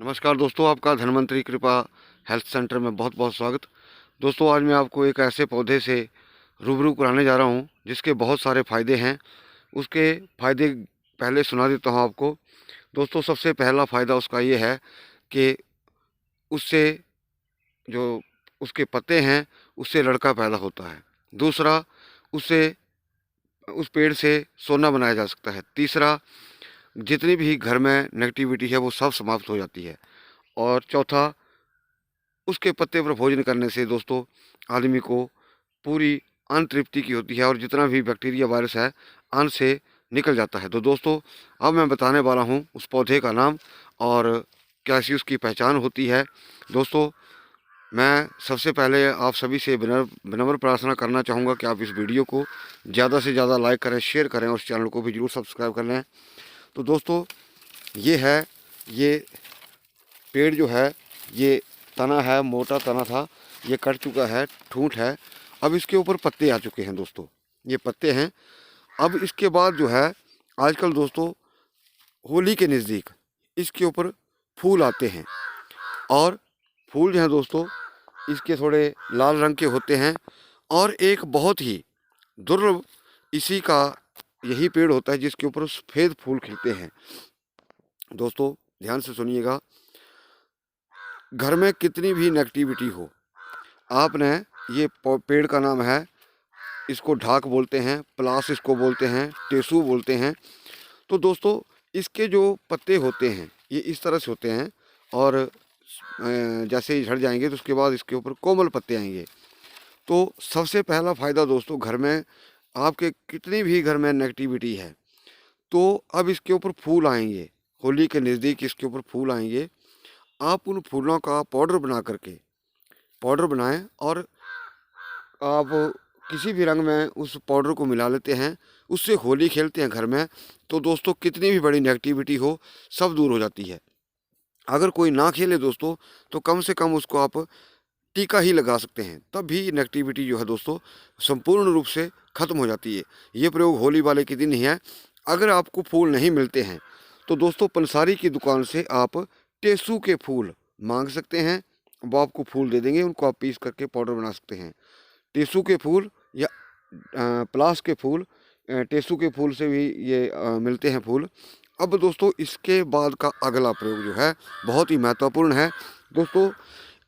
नमस्कार दोस्तों, आपका धन्वंतरी कृपा हेल्थ सेंटर में बहुत बहुत स्वागत। दोस्तों, आज मैं आपको एक ऐसे पौधे से रूबरू कराने जा रहा हूं जिसके बहुत सारे फ़ायदे हैं। उसके फ़ायदे पहले सुना देता हूं आपको। दोस्तों, सबसे पहला फ़ायदा उसका ये है कि उससे जो उसके पत्ते हैं उससे लड़का पैदा होता है। दूसरा, उससे उस पेड़ से सोना बनाया जा सकता है। तीसरा, जितनी भी घर में नेगेटिविटी है वो सब समाप्त हो जाती है। और चौथा, उसके पत्ते पर भोजन करने से दोस्तों आदमी को पूरी अन्न तृप्ति की होती है और जितना भी बैक्टीरिया वायरस है अन्न से निकल जाता है। तो दोस्तों, अब मैं बताने वाला हूँ उस पौधे का नाम और कैसी उसकी पहचान होती है। दोस्तों, मैं सबसे पहले आप सभी से विनम्र प्रार्थना करना चाहूँगा कि आप इस वीडियो को ज़्यादा से ज़्यादा लाइक करें, शेयर करें और इस चैनल को भी ज़रूर सब्सक्राइब कर लें। तो दोस्तों, ये पेड़ जो है, ये तना है, मोटा तना था, ये कट चुका है, ठूंठ है। अब इसके ऊपर पत्ते आ चुके हैं दोस्तों, ये पत्ते हैं। अब इसके बाद जो है, आजकल दोस्तों होली के नज़दीक इसके ऊपर फूल आते हैं और फूल जो हैं दोस्तों इसके थोड़े लाल रंग के होते हैं और एक बहुत ही दुर्लभ इसी का यही पेड़ होता है जिसके ऊपर सफ़ेद फूल खिलते हैं। दोस्तों, ध्यान से सुनिएगा। घर में कितनी भी नेगेटिविटी हो, आपने ये पेड़ का नाम है, इसको ढाक बोलते हैं, पलास इसको बोलते हैं, टेसू बोलते हैं। तो दोस्तों, इसके जो पत्ते होते हैं ये इस तरह से होते हैं और जैसे ही झड़ जाएंगे तो उसके बाद इसके ऊपर कोमल पत्ते आएंगे। तो सबसे पहला फ़ायदा दोस्तों, घर में आपके कितनी भी घर में नेगेटिविटी है तो अब इसके ऊपर फूल आएंगे, होली के नज़दीक इसके ऊपर फूल आएंगे। आप उन फूलों का पाउडर बनाएं और आप किसी भी रंग में उस पाउडर को मिला लेते हैं, उससे होली खेलते हैं घर में। तो दोस्तों, कितनी भी बड़ी नेगेटिविटी हो सब दूर हो जाती है। अगर कोई ना खेले दोस्तों तो कम से कम उसको आप टीका ही लगा सकते हैं, तब भी नेगेटिविटी जो है दोस्तों संपूर्ण रूप से ख़त्म हो जाती है। ये प्रयोग होली वाले के दिन ही है। अगर आपको फूल नहीं मिलते हैं तो दोस्तों पंसारी की दुकान से आप टेसू के फूल मांग सकते हैं, वो आपको फूल दे देंगे, उनको आप पीस करके पाउडर बना सकते हैं। टेसू के फूल या पलास के फूल, टेसू के फूल से भी ये मिलते हैं फूल। अब दोस्तों, इसके बाद का अगला प्रयोग जो है बहुत ही महत्वपूर्ण है। दोस्तों,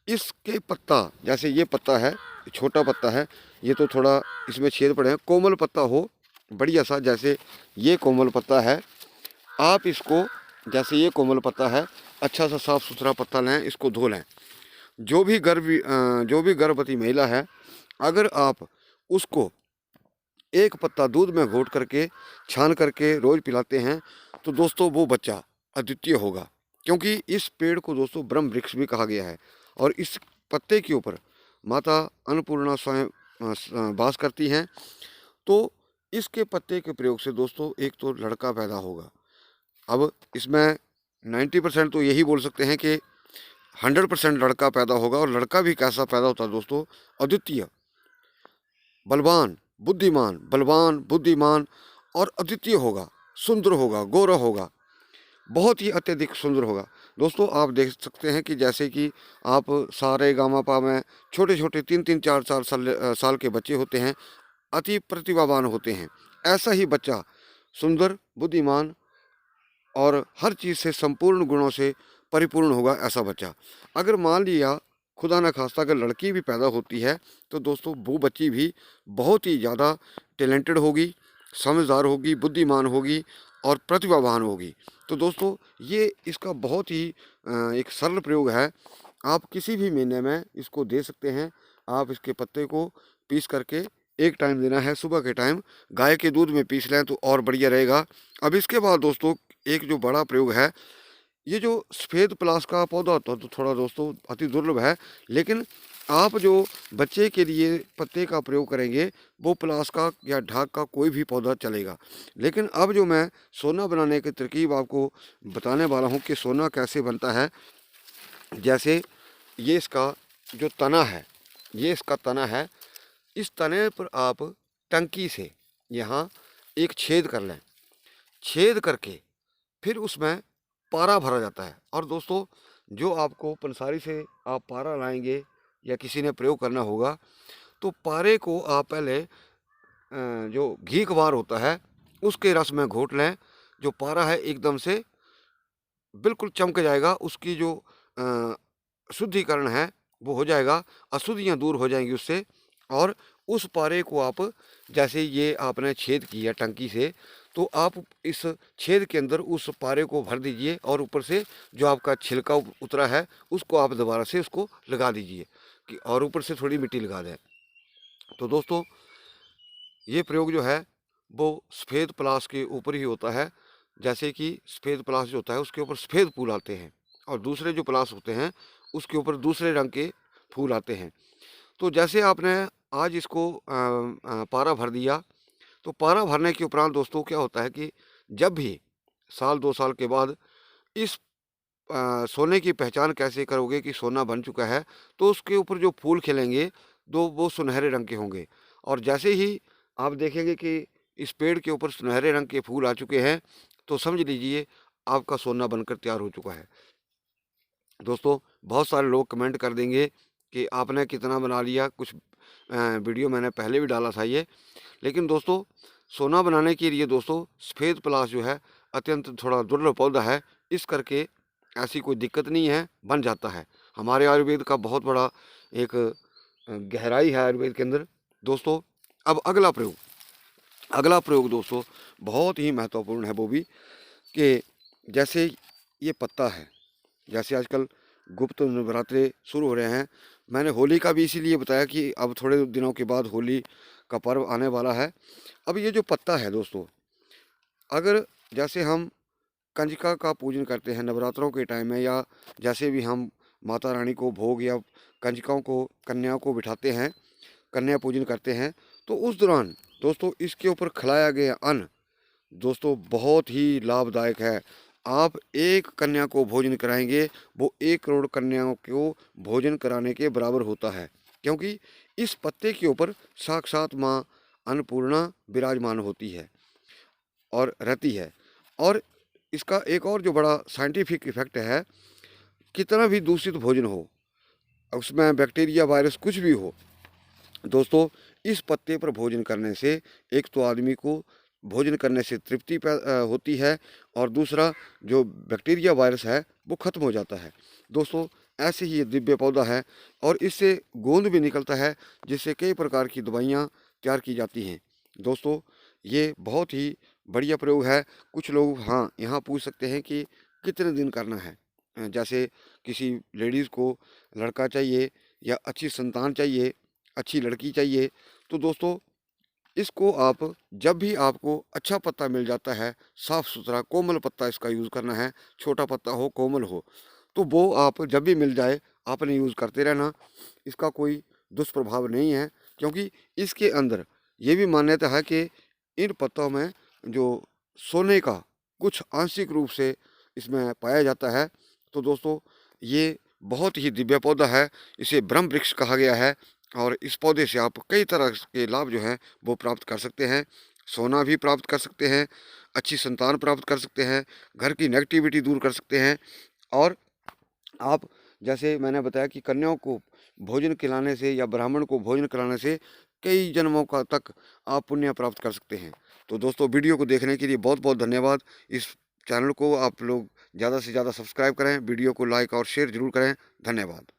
इसके पत्ता, जैसे ये पत्ता है, छोटा पत्ता है, ये तो थोड़ा इसमें छेद पड़े हैं। कोमल पत्ता हो बढ़िया सा, जैसे ये कोमल पत्ता है, आप इसको, जैसे ये कोमल पत्ता है, अच्छा सा साफ़ सुथरा पत्ता लें, इसको धो लें। जो भी गर्भवती महिला है, अगर आप उसको एक पत्ता दूध में घोट करके छान करके रोज़ पिलाते हैं तो दोस्तों वो बच्चा अद्वितीय होगा। क्योंकि इस पेड़ को दोस्तों ब्रह्म वृक्ष भी कहा गया है और इस पत्ते के ऊपर माता अन्नपूर्णा स्वयं वास करती हैं। तो इसके पत्ते के प्रयोग से दोस्तों एक तो लड़का पैदा होगा। अब इसमें 90% तो यही बोल सकते हैं कि 100% लड़का पैदा होगा। और लड़का भी कैसा पैदा होता है दोस्तों, अद्वितीय, बलवान बुद्धिमान और अद्वितीय होगा, सुंदर होगा, गोरा होगा, बहुत ही अत्यधिक सुंदर होगा। दोस्तों, आप देख सकते हैं कि जैसे कि आप सारे गामापा में छोटे छोटे 3-3 4-4 साल के बच्चे होते हैं, अति प्रतिभावान होते हैं। ऐसा ही बच्चा सुंदर, बुद्धिमान और हर चीज़ से संपूर्ण गुणों से परिपूर्ण होगा ऐसा बच्चा। अगर मान लिया खुदा न खास्ता अगर लड़की भी पैदा होती है तो दोस्तों वो बच्ची भी बहुत ही ज़्यादा टैलेंटेड होगी, समझदार होगी, बुद्धिमान होगी और प्रतिभावान होगी। तो दोस्तों, ये इसका बहुत ही एक सरल प्रयोग है। आप किसी भी महीने में इसको दे सकते हैं। आप इसके पत्ते को पीस करके एक टाइम देना है, सुबह के टाइम गाय के दूध में पीस लें तो और बढ़िया रहेगा। अब इसके बाद दोस्तों एक जो बड़ा प्रयोग है, ये जो सफ़ेद पलास का पौधा होता है तो थोड़ा दोस्तों अति दुर्लभ है, लेकिन आप जो बच्चे के लिए पत्ते का प्रयोग करेंगे वो पलास का या ढाक का कोई भी पौधा चलेगा। लेकिन अब जो मैं सोना बनाने की तरकीब आपको बताने वाला हूँ कि सोना कैसे बनता है। जैसे ये इसका जो तना है, ये इसका तना है, इस तने पर आप टंकी से यहाँ एक छेद कर लें। छेद करके फिर उसमें पारा भरा जाता है। और दोस्तों, जो आपको पंसारी से आप पारा लाएंगे या किसी ने प्रयोग करना होगा, तो पारे को आप पहले जो घी कवार होता है उसके रस में घोट लें। जो पारा है एकदम से बिल्कुल चमक जाएगा, उसकी जो शुद्धिकरण है वो हो जाएगा, अशुद्धियाँ दूर हो जाएंगी उससे। और उस पारे को आप, जैसे ये आपने छेद किया टंकी से, तो आप इस छेद के अंदर उस पारे को भर दीजिए और ऊपर से जो आपका छिलका उतरा है उसको आप दोबारा से उसको लगा दीजिए कि, और ऊपर से थोड़ी मिट्टी लगा दें। तो दोस्तों, ये प्रयोग जो है वो सफ़ेद पलाश के ऊपर ही होता है। जैसे कि सफ़ेद पलाश जो होता है उसके ऊपर सफ़ेद फूल आते हैं, और दूसरे जो पलाश होते हैं उसके ऊपर दूसरे रंग के फूल आते हैं। तो जैसे आपने आज इसको पारा भर दिया, तो पारा भरने के उपरांत दोस्तों क्या होता है कि जब भी साल 2 साल के बाद इस सोने की पहचान कैसे करोगे कि सोना बन चुका है, तो उसके ऊपर जो फूल खिलेंगे तो वो सुनहरे रंग के होंगे। और जैसे ही आप देखेंगे कि इस पेड़ के ऊपर सुनहरे रंग के फूल आ चुके हैं, तो समझ लीजिए आपका सोना बनकर तैयार हो चुका है। दोस्तों, बहुत सारे लोग कमेंट कर देंगे कि आपने कितना बना लिया, कुछ वीडियो मैंने पहले भी डाला था ये। लेकिन दोस्तों, सोना बनाने के लिए दोस्तों सफ़ेद पलाश जो है अत्यंत थोड़ा दुर्लभ पौधा है, इस करके ऐसी कोई दिक्कत नहीं है, बन जाता है। हमारे आयुर्वेद का बहुत बड़ा एक गहराई है आयुर्वेद के अंदर। दोस्तों, अब अगला प्रयोग दोस्तों बहुत ही महत्वपूर्ण है वो भी, कि जैसे ये पत्ता है, जैसे आजकल गुप्त नवरात्रे शुरू हो रहे हैं। मैंने होली का भी इसीलिए बताया कि अब थोड़े दिनों के बाद होली का पर्व आने वाला है। अब ये जो पत्ता है दोस्तों, अगर जैसे हम कंजका का पूजन करते हैं नवरात्रों के टाइम में, या जैसे भी हम माता रानी को भोग या कंजकाओं को, कन्याओं को बिठाते हैं, कन्या पूजन करते हैं, तो उस दौरान दोस्तों इसके ऊपर खिलाया गया अन्न दोस्तों बहुत ही लाभदायक है। आप एक कन्या को भोजन कराएंगे, वो 1 करोड़ कन्याओं को भोजन कराने के बराबर होता है, क्योंकि इस पत्ते के ऊपर साक्षात माँ अन्नपूर्णा विराजमान होती है और रहती है। और इसका एक और जो बड़ा साइंटिफिक इफेक्ट है, कितना भी दूषित भोजन हो, उसमें बैक्टीरिया वायरस कुछ भी हो, दोस्तों इस पत्ते पर भोजन करने से एक तो आदमी को भोजन करने से तृप्ति होती है, और दूसरा जो बैक्टीरिया वायरस है वो ख़त्म हो जाता है। दोस्तों, ऐसे ही ये दिव्य पौधा है, और इससे गोंद भी निकलता है, जिससे कई प्रकार की दवाइयाँ तैयार की जाती हैं। दोस्तों, ये बहुत ही बढ़िया प्रयोग है। कुछ लोग हाँ यहाँ पूछ सकते हैं कि कितने दिन करना है। जैसे किसी लेडीज़ को लड़का चाहिए या अच्छी संतान चाहिए, अच्छी लड़की चाहिए, तो दोस्तों इसको आप जब भी आपको अच्छा पत्ता मिल जाता है, साफ़ सुथरा कोमल पत्ता इसका यूज़ करना है, छोटा पत्ता हो कोमल हो, तो वो आप जब भी मिल जाए आपने यूज़ करते रहना। इसका कोई दुष्प्रभाव नहीं है, क्योंकि इसके अंदर ये भी मान्यता है कि इन पत्तों में जो सोने का कुछ आंशिक रूप से इसमें पाया जाता है। तो दोस्तों, ये बहुत ही दिव्य पौधा है, इसे ब्रह्म वृक्ष कहा गया है, और इस पौधे से आप कई तरह के लाभ जो हैं वो प्राप्त कर सकते हैं। सोना भी प्राप्त कर सकते हैं, अच्छी संतान प्राप्त कर सकते हैं, घर की नेगेटिविटी दूर कर सकते हैं, और आप जैसे मैंने बताया कि कन्याओं को भोजन खिलाने से या ब्राह्मण को भोजन कराने से कई जन्मों का तक आप पुण्य प्राप्त कर सकते हैं। तो दोस्तों, वीडियो को देखने के लिए बहुत बहुत धन्यवाद। इस चैनल को आप लोग ज़्यादा से ज़्यादा सब्सक्राइब करें, वीडियो को लाइक और शेयर ज़रूर करें। धन्यवाद।